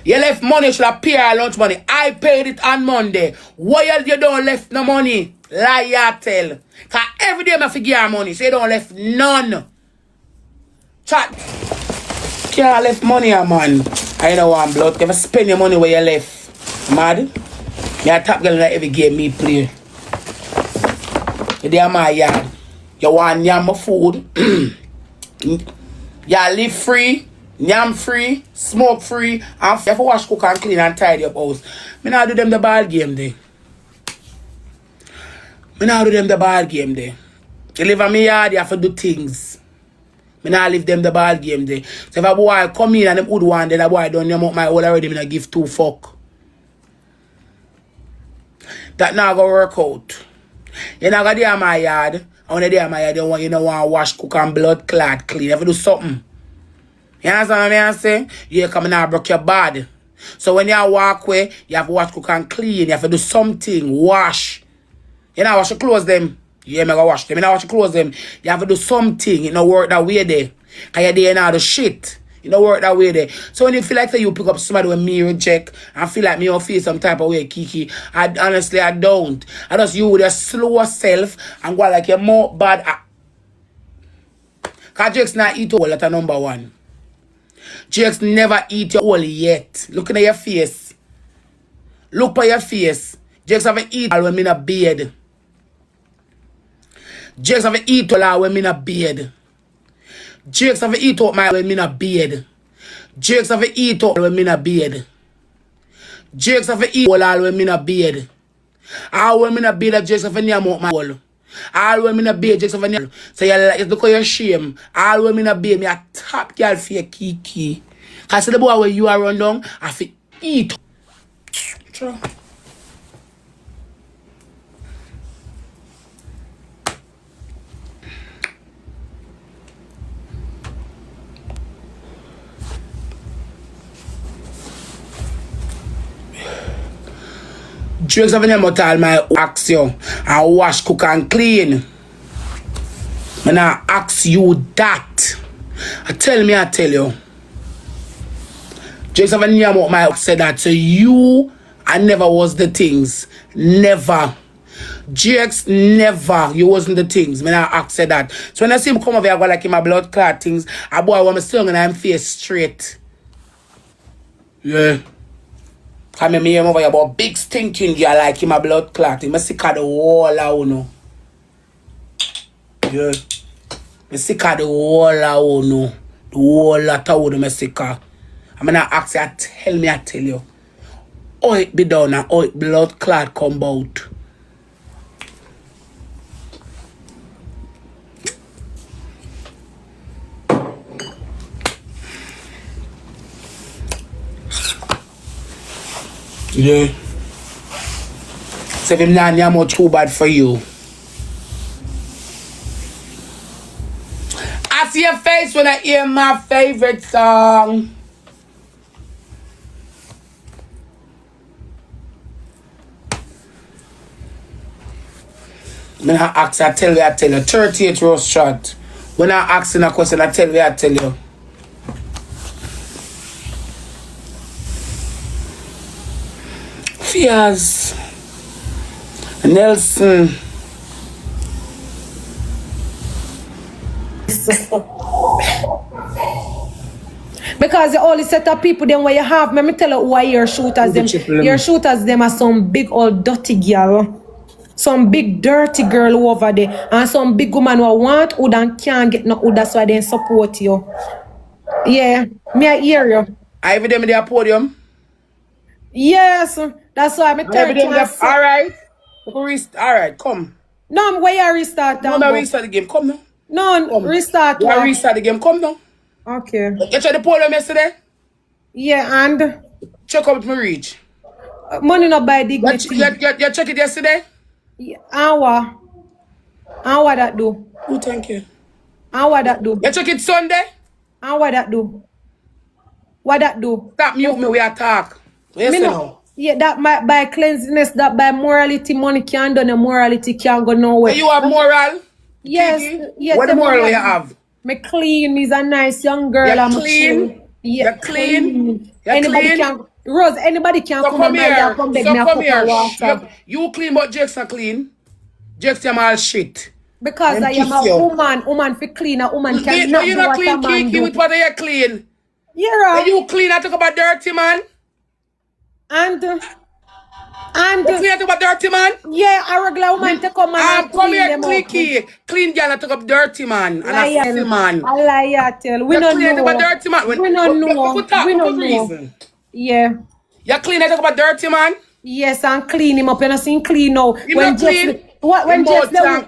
Speaker 2: You left money, you should have paid her lunch money. I paid it on Monday. Why you don't left no money? Lie you tell. Cause every day I forget her money, so you don't left none. Chat. Can't left money, man. I don't want blood. Never spend your money where you left. Mad? Me a top girl in every game me play. You there my yard. You want yam food. You live free, yam free, smoke free, and you have to wash, cook and clean and tidy up house. Me not do them the ball game there. You live in my yard, you have to do things. Me not leave them the ball game there. So if a boy come in and them would want, then a boy done them up my hole already, me not give 2 fuck. That not gonna work out. You're not gonna do in my yard. And when you do in my yard, you don't want to wash, cook and blood clot clean. You have to do something. You understand what I'm saying? You come and broke your body. So when you walk away, you have to wash, cook and clean. You have to do something. Wash. You know wash your clothes them. You ain't gonna wash them. You know wash your clothes them. You have to do something. You know work that way there. Cause you're there now the shit. You know work that way there. So when you feel like you pick up somebody with me and check and feel like me don't feel some type of way, Kiki, honestly I don't. I just you with your slower self and go like you're more bad. Cause Jakes not eat all at a number one. Jakes never eat your all yet. Looking at your face. Look at your face. Jakes haven't eat all when me in a bed. Jakes haven't eat all when me in a bed. Jakes have to eat up my when me in a bed. Jakes have to eat up when me in a bed. Jakes have to eat all when me in a bed. All when me not beat that Jakes of any amount my wall. All when me not beat Jakes of any. So you like it's because you're shame. All when me not beat me a top girl for your KEKE. Cause the boy where you are run down, I fi eat. True. Jakes of any mortal my ask you. I wash, cook and clean. When I ask you that, I tell you. Jakes of any amount my said that to you, I never was the things. Never. Jakes never. You wasn't the things. When I said that. So when I see him come over here, I go like in my blood clot things. I boy want me strong and I'm face straight. Yeah. I mean, me over here about big stinking girl like in my blood clotting. I sick of the wall out, no. Yeah. I sick of the wall out, no. The wall out, I sick of. I'm gonna ask you, I tell you. Oh, it be done and oh, it blood clot come out. Yeah. So if him not near much too bad for you. I see your face when I hear my favorite song. When I ask, I tell you. 38 roast shot. When I ask a question, I tell you. Fears. Nelson.
Speaker 1: Because the only set of people then where you have, let me tell you why your shooters them. Your shooters them are some big old dirty girl. Some big dirty girl over there. And some big woman who want who and can't get no who, that's why they support you. Yeah. Me I hear you.
Speaker 2: I ever them in their podium?
Speaker 1: Yes. That's why I'm telling you.
Speaker 2: Alright. Alright, come.
Speaker 1: No, I'm where you restart.
Speaker 2: No, I restart the game. Come now.
Speaker 1: No, come. Restart.
Speaker 2: You restart the game. Come now.
Speaker 1: Okay.
Speaker 2: You tried the podium yesterday?
Speaker 1: Yeah, and?
Speaker 2: Check out my reach.
Speaker 1: Money not buy dignity.
Speaker 2: You check it yesterday?
Speaker 1: Yeah. And what that do?
Speaker 2: Oh, thank you.
Speaker 1: And what that do?
Speaker 2: You check it Sunday?
Speaker 1: And what that do? What that do?
Speaker 2: Stop mute me, we talk. Yes or no?
Speaker 1: Yeah, that by cleanliness, that by morality, money can't do, no morality can't go nowhere.
Speaker 2: So you have moral?
Speaker 1: Yes.
Speaker 2: KEKE?
Speaker 1: Yes.
Speaker 2: What moral you have?
Speaker 1: Me clean, me's a nice young girl.
Speaker 2: You're
Speaker 1: I'm
Speaker 2: clean?
Speaker 1: chill. Yeah,
Speaker 2: You're clean? You're
Speaker 1: anybody
Speaker 2: clean?
Speaker 1: can, Rose, anybody can
Speaker 2: So
Speaker 1: come
Speaker 2: come
Speaker 1: and
Speaker 2: here.
Speaker 1: come
Speaker 2: So come here. You clean, but Jakes not clean. Jakes them all shit.
Speaker 1: Because I am a woman. Woman for clean. A woman can not
Speaker 2: you
Speaker 1: do
Speaker 2: not
Speaker 1: what
Speaker 2: clean,
Speaker 1: a man
Speaker 2: KEKE,
Speaker 1: do.
Speaker 2: with what you clean.
Speaker 1: Yeah, right.
Speaker 2: You clean, I talk about dirty man.
Speaker 1: And
Speaker 2: you clean, I talk about dirty man.
Speaker 1: yeah, a regular woman to come and
Speaker 2: come
Speaker 1: clean
Speaker 2: here,
Speaker 1: them
Speaker 2: KEKE.
Speaker 1: up.
Speaker 2: Clean girl, I talk about dirty man. And a filthy man.
Speaker 1: I lie, I tell. We don't
Speaker 2: clean, I talk
Speaker 1: know.
Speaker 2: about dirty man.
Speaker 1: We don't know. We don't know.
Speaker 2: Reason.
Speaker 1: Yeah.
Speaker 2: You clean, I talk about dirty man.
Speaker 1: Yes, and clean him up. You know, see him clean now.
Speaker 2: When clean.
Speaker 1: When Jakes there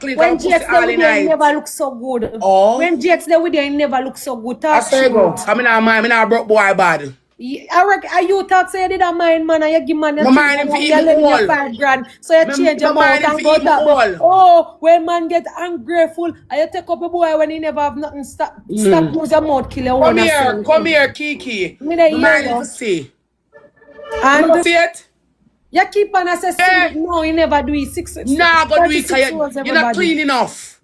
Speaker 1: with
Speaker 2: night.
Speaker 1: never look so good.
Speaker 2: Oh.
Speaker 1: When Jakes there with you, never look so good.
Speaker 2: I say go. I'm not broke boy bad.
Speaker 1: Are you talk say you did a mind man and you give man
Speaker 2: my mind him for eat me all.
Speaker 1: 5 grand. So you change your
Speaker 2: mind
Speaker 1: mouth
Speaker 2: him
Speaker 1: and
Speaker 2: for
Speaker 1: go
Speaker 2: eat me
Speaker 1: that. Oh, when man get ungrateful and you take up a boy when he never have nothing, stop use your mouth, kill your
Speaker 2: Come here, KEKE.
Speaker 1: Me dey hear you.
Speaker 2: See.
Speaker 1: And
Speaker 2: you see it?
Speaker 1: you keep on assessing. No, he never do it. 6
Speaker 2: Nah, go do it. You're not clean enough.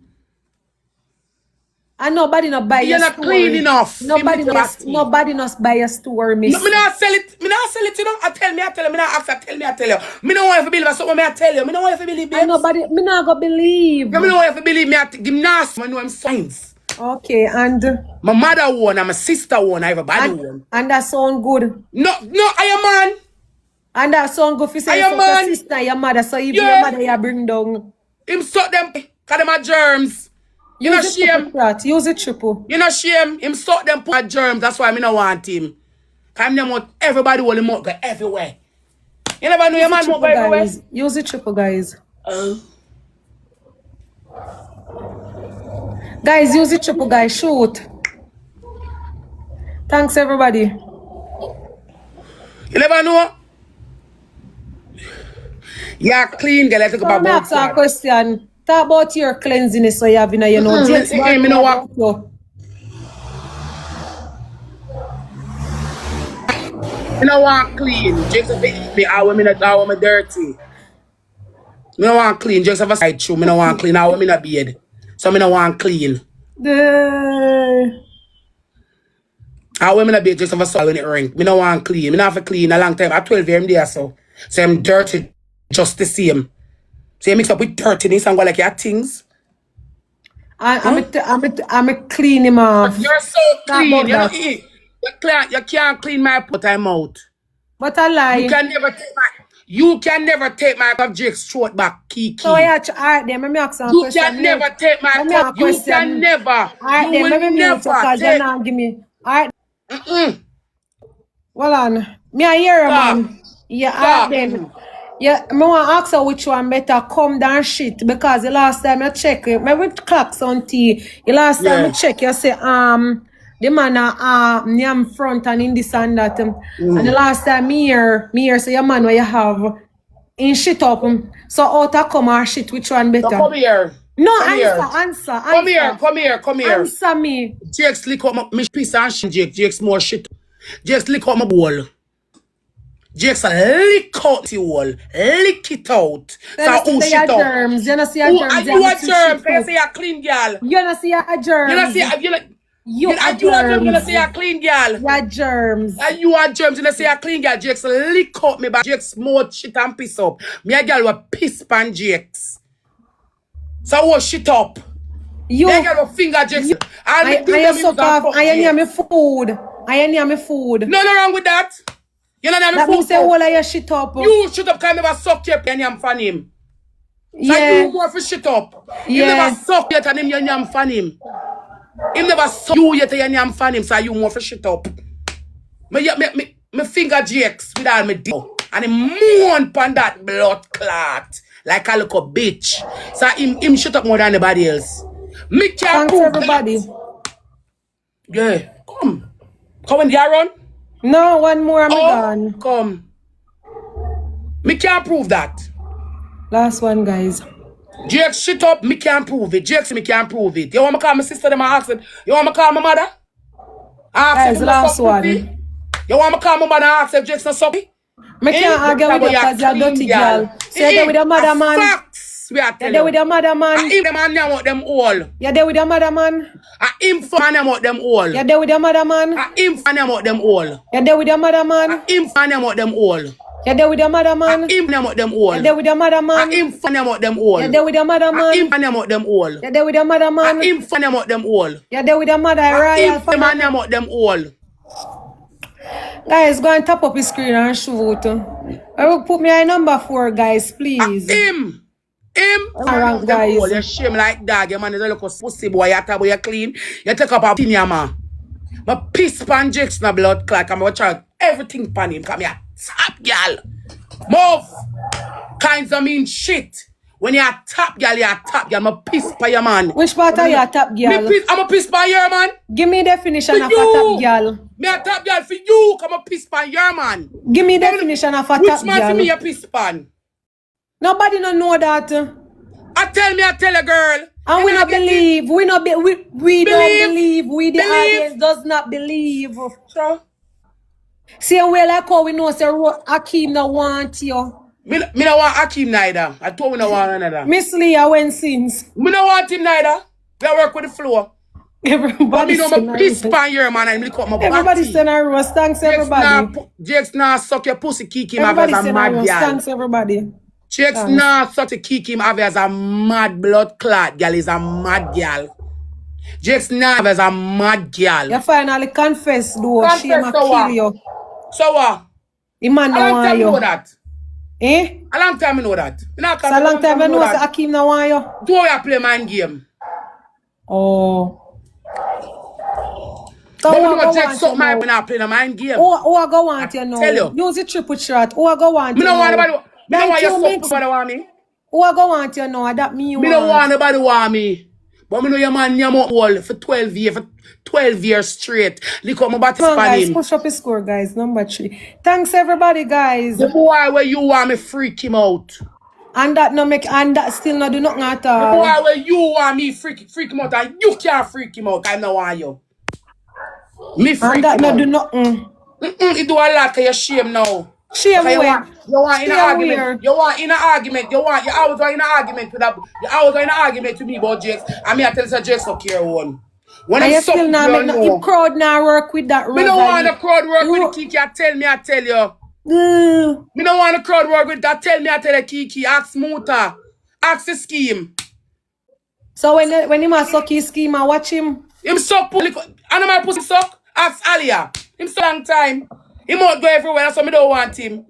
Speaker 1: And nobody not buy
Speaker 2: You're
Speaker 1: your
Speaker 2: not
Speaker 1: story.
Speaker 2: clean enough.
Speaker 1: Nobody not buy your story, miss.
Speaker 2: No, me not sell it. Me not sell it, you know. I tell you. Me not ask, I tell you. Me don't want you to believe something I tell you. Me don't want you to believe it.
Speaker 1: And nobody, me not go believe.
Speaker 2: Me don't want you to believe me. Gymnast, I know I'm science.
Speaker 1: Okay, and
Speaker 2: my mother won, and my sister won, everybody won.
Speaker 1: And that sound good.
Speaker 2: No, I am man.
Speaker 1: And that sound good for say your sister, your mother, so even your mother you bring down.
Speaker 2: Him suck them, cause them are germs. You know shame.
Speaker 1: Use it triple.
Speaker 2: You know shame. Him suck them put germs. That's why I don't want him. Cause them out everybody will him out go everywhere. You never know your man won't go everywhere.
Speaker 1: guys. Use the triple, guys. Guys, use the triple, guys. Shoot. Thanks, everybody.
Speaker 2: You never know. You're clean, girl. Let's talk about
Speaker 1: ask a question. Talk about your cleanliness so you have in your know. Jakes,
Speaker 2: me know what. I don't want clean. Jakes have me. I want me dirty. I don't want clean. Jakes have a side shoe. I don't want clean. I want me not beard. So I don't want clean. I want me not beard. Jakes have a soil when it ring. I don't want clean. I don't have to clean a long time. At 12 years there so. So I'm dirty just the same. So you mix up with dirtiness and go like your things.
Speaker 1: I'm clean him off.
Speaker 2: You're so clean. You can't clean my mouth.
Speaker 1: But I lie.
Speaker 2: You can never take my cup Jake's throat back, KEKE.
Speaker 1: So I alright then, let me ask you a question.
Speaker 2: You can never take my cup. You can never.
Speaker 1: Alright
Speaker 2: You
Speaker 1: then,
Speaker 2: will never take.
Speaker 1: now give me. Alright. Well on. Me I hear a man. Yeah, alright then. Yeah, I want to ask her which one better come than shit because the last time I check it, maybe clocks on tea. The last time I check, you say the man nyam front and in this and that. And the last time me hear say your man where you have in shit up. So out of come or shit, which one better?
Speaker 2: So come here.
Speaker 1: No,
Speaker 2: Come
Speaker 1: answer.
Speaker 2: Come here.
Speaker 1: Answer me.
Speaker 2: Jake's lick up my piece and shit. Jake's more shit. Jake's lick up my bowl. Jake's lick out the wall. Lick it out.
Speaker 1: So who shit out? Germs. You don't see a germs.
Speaker 2: Are you a germ? You say a clean girl.
Speaker 1: You don't see a germs.
Speaker 2: You don't see you a germ. You don't see a clean girl.
Speaker 1: You are germs.
Speaker 2: And you are germs. You don't see a clean girl. Jake's lick out me, but Jake's more shit and piss up. Me a girl will piss pan Jake's. So what shit up? You a girl will finger Jake's.
Speaker 1: I suck off. I need me food.
Speaker 2: No wrong with that. You know
Speaker 1: that means say all of your shit up.
Speaker 2: You shit up can never suck your and yam fan him. So you more for shit up. You never suck yet and him your yam fan him. Him never suck you yet and yam fan him, so you more for shit up. Me finger Jakes with all me dick. And him moan pan that blood clot. Like a little bitch. So him shut up more than anybody else. Me can't prove
Speaker 1: everybody.
Speaker 2: Yeah. Come in there, run.
Speaker 1: No, one more I'm gone.
Speaker 2: Come. Me can't prove that.
Speaker 1: Last one, guys.
Speaker 2: Jake, shit up, me can't prove it. Jake, me can't prove it. You want me call my sister, them and ask them? You want me call my mother?
Speaker 1: Guys, last one.
Speaker 2: You want me call my mother and ask if Jake's not sucky?
Speaker 1: Me can't argue with you because you're a dirty girl. So you're there with your mother, man.
Speaker 2: Facts, we are telling you.
Speaker 1: You're there with your mother, man.
Speaker 2: I him and them out them all.
Speaker 1: You're there with your mother, man.
Speaker 2: I him fan them out them all.
Speaker 1: You're there with your mother, man.
Speaker 2: I him fan them out them all.
Speaker 1: You're there with your mother, man.
Speaker 2: I him fan them out them all.
Speaker 1: You're there with your mother, man.
Speaker 2: I him them out them all.
Speaker 1: You're there with your mother, man.
Speaker 2: I him fan them out them all.
Speaker 1: You're there with your mother, man.
Speaker 2: I him fan them out them all.
Speaker 1: You're there with your mother, man.
Speaker 2: I him fan them out them all.
Speaker 1: You're there with your mother,
Speaker 2: I
Speaker 1: Royal.
Speaker 2: him fan them out them all.
Speaker 1: Guys, go and tap up his screen and shoot. I will put me a number 4, guys, please.
Speaker 2: Him.
Speaker 1: Alright, guys.
Speaker 2: You shame like dog. Your man is a little pussy boy. You clean. You take up a pin, your man. My piss pan Jake's na blood clot. I'm going to try everything pan him. Come here. Top girl. Move. Kinds of mean shit. When you're a top girl, you're a top girl. I'm a piss by your man.
Speaker 1: Which part are you a top girl?
Speaker 2: I'm a piss by your man.
Speaker 1: Give me definition of a top girl.
Speaker 2: Me a top girl for you. Come a piss by your man.
Speaker 1: Give me definition of a top girl.
Speaker 2: Which man for me a piss pan?
Speaker 1: Nobody don't know that.
Speaker 2: I tell a girl.
Speaker 1: And we not believe. We don't believe. We the audience does not believe.
Speaker 2: So?
Speaker 1: See well like how we know say Akeem no want you.
Speaker 2: Me no want Akeem neither. I told me no want another.
Speaker 1: Miss Leah when since.
Speaker 2: Me no want him neither. We work with the floor.
Speaker 1: Everybody
Speaker 2: know my piss pan your man and look up my
Speaker 1: everybody send a roast. Thanks everybody.
Speaker 2: Jakes now suck your pussy KEKE
Speaker 1: everybody
Speaker 2: as a mad girl.
Speaker 1: Thanks everybody.
Speaker 2: Jakes now suck to KEKE as a mad blood clot girl is a mad girl. Jakes now as a mad girl.
Speaker 1: You finally confess though. She might kill you.
Speaker 2: So what?
Speaker 1: The man no want you.
Speaker 2: Know that.
Speaker 1: Eh?
Speaker 2: A long time I know that.
Speaker 1: So a long time I know that Akeem no want you.
Speaker 2: Do I play mind game?
Speaker 1: Oh. So
Speaker 2: But
Speaker 1: who
Speaker 2: we
Speaker 1: I
Speaker 2: know
Speaker 1: go
Speaker 2: Jake
Speaker 1: want
Speaker 2: suck
Speaker 1: you
Speaker 2: my
Speaker 1: now?
Speaker 2: when I play a mind game.
Speaker 1: Who I go want you now?
Speaker 2: Tell you.
Speaker 1: Use the triple shot. Who I go want
Speaker 2: Me
Speaker 1: you
Speaker 2: no want
Speaker 1: now?
Speaker 2: nobody. Me no
Speaker 1: Thank
Speaker 2: want you
Speaker 1: you,
Speaker 2: suck
Speaker 1: Mix.
Speaker 2: nobody want me.
Speaker 1: Who I go want you now? That me you
Speaker 2: Me no
Speaker 1: want.
Speaker 2: want nobody want me. But me know your man your mouth wall for 12 years, for 12 years straight. Look up my body
Speaker 1: Come on,
Speaker 2: span
Speaker 1: guys.
Speaker 2: him.
Speaker 1: Push up his score, guys. Number 3. Thanks, everybody, guys.
Speaker 2: The boy where you want me freak him out.
Speaker 1: And that still not do nothing at
Speaker 2: The
Speaker 1: all.
Speaker 2: boy where you want me freak him out and you can't freak him out. I know want you. Me
Speaker 1: And
Speaker 2: freak
Speaker 1: that
Speaker 2: him
Speaker 1: not
Speaker 2: out.
Speaker 1: do nothing.
Speaker 2: You do a lot cause you're shame now.
Speaker 1: Shame
Speaker 2: Because
Speaker 1: where?
Speaker 2: you want in an
Speaker 1: Shame
Speaker 2: argument.
Speaker 1: where?
Speaker 2: You want in an argument. You always want in an argument with that. You always want in an argument with me about Jakes. And me I tell you Jakes suck your one. When
Speaker 1: And
Speaker 2: I'm
Speaker 1: you still
Speaker 2: suck
Speaker 1: not
Speaker 2: you
Speaker 1: make no crowd now work with that
Speaker 2: Me don't want
Speaker 1: Rosealee.
Speaker 2: the crowd work with the KEKE. I tell you. Me don't want the crowd work with that. Tell you KEKE. Ask Muta. Ask the scheme.
Speaker 1: So when him a suck his scheme, I watch him.
Speaker 2: Him suck pussy. I know my pussy suck. Ask Alia. Him suck long time. He might go everywhere, so me don't want him.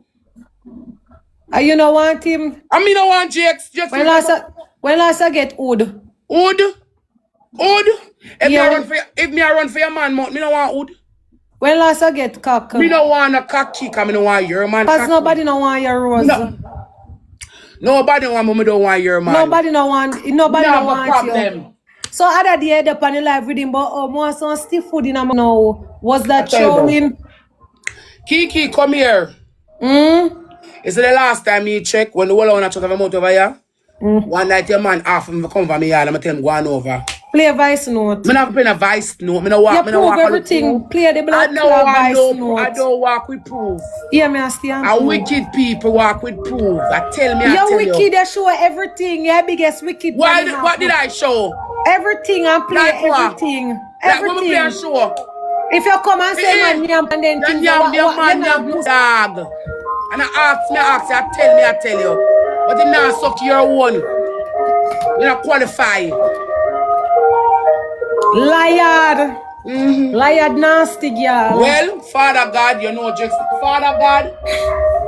Speaker 1: And you don't want him?
Speaker 2: And me don't want Jakes.
Speaker 1: When last I get wood?
Speaker 2: Wood? If
Speaker 1: Yeah.
Speaker 2: me I run for your man, me don't want wood.
Speaker 1: When last I get cock?
Speaker 2: Me don't want a cocky, cause me don't want your man.
Speaker 1: Because nobody don't want your Rose.
Speaker 2: Nobody want me, me don't want your man.
Speaker 1: Nobody don't want you.
Speaker 2: Problem.
Speaker 1: So other day up on the live with him, but more some stiff food in him now. Was that
Speaker 2: I tell you.
Speaker 1: showing?
Speaker 2: KEKE, come here. Is it the last time me check when the whole one check of a motor over here? One night your man half of him come for me yard, I'm tell him go on over.
Speaker 1: Play a voice note.
Speaker 2: Me not play a voice note. Me no walk.
Speaker 1: You
Speaker 2: Me no walk.
Speaker 1: prove everything. Play the black
Speaker 2: I
Speaker 1: voice note.
Speaker 2: I don't walk with proof.
Speaker 1: Yeah, me I stay on
Speaker 2: A
Speaker 1: proof.
Speaker 2: wicked people walk with proof. I tell me.
Speaker 1: You're wicked, you show everything. You're biggest wicked.
Speaker 2: What did I show?
Speaker 1: Everything and play
Speaker 2: Like what?
Speaker 1: everything.
Speaker 2: Like when we play a show.
Speaker 1: If you come and say man yam and then things
Speaker 2: Yam dog. And I tell you. But you not suck your one. You not qualify.
Speaker 1: Liar. Liar nasty girl.
Speaker 2: Well, Father God, you know Jakes. Father God,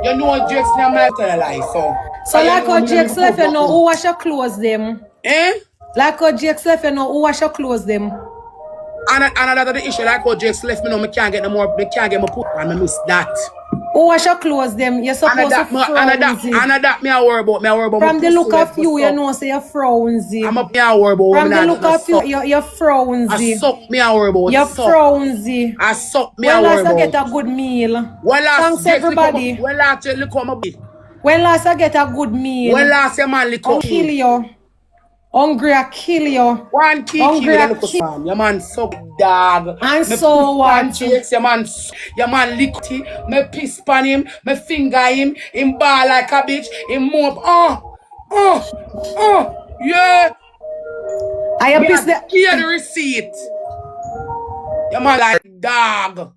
Speaker 2: you know Jakes never might tell a lie.
Speaker 1: So like how Jakes left you know who wash your clothes them. Like how Jakes left you know who wash your clothes them.
Speaker 2: And another the issue, like how Jakes left me know me can't get my put and I miss that.
Speaker 1: Who wash your clothes them? You're supposed to frownsy.
Speaker 2: And that me I worry about.
Speaker 1: From the look of you, you know say you're frownsy.
Speaker 2: I'm up me I worry about.
Speaker 1: From the look of you, you're frownsy.
Speaker 2: I suck me I worry about.
Speaker 1: You're frownsy.
Speaker 2: I suck me I worry about.
Speaker 1: When last I get a good meal?
Speaker 2: Well,
Speaker 1: thanks everybody.
Speaker 2: When last you look on my
Speaker 1: when last I get a good meal?
Speaker 2: When last your man lick
Speaker 1: I'll kill you. Hungry, I kill you.
Speaker 2: One KEKE with a little man. Your man suck dog.
Speaker 1: And so what?
Speaker 2: Your man lick it. Me piss pan him. Me finger him ball like a bitch. Him move. Yeah.
Speaker 1: I piss the
Speaker 2: Hear the receipt. Your man like dog.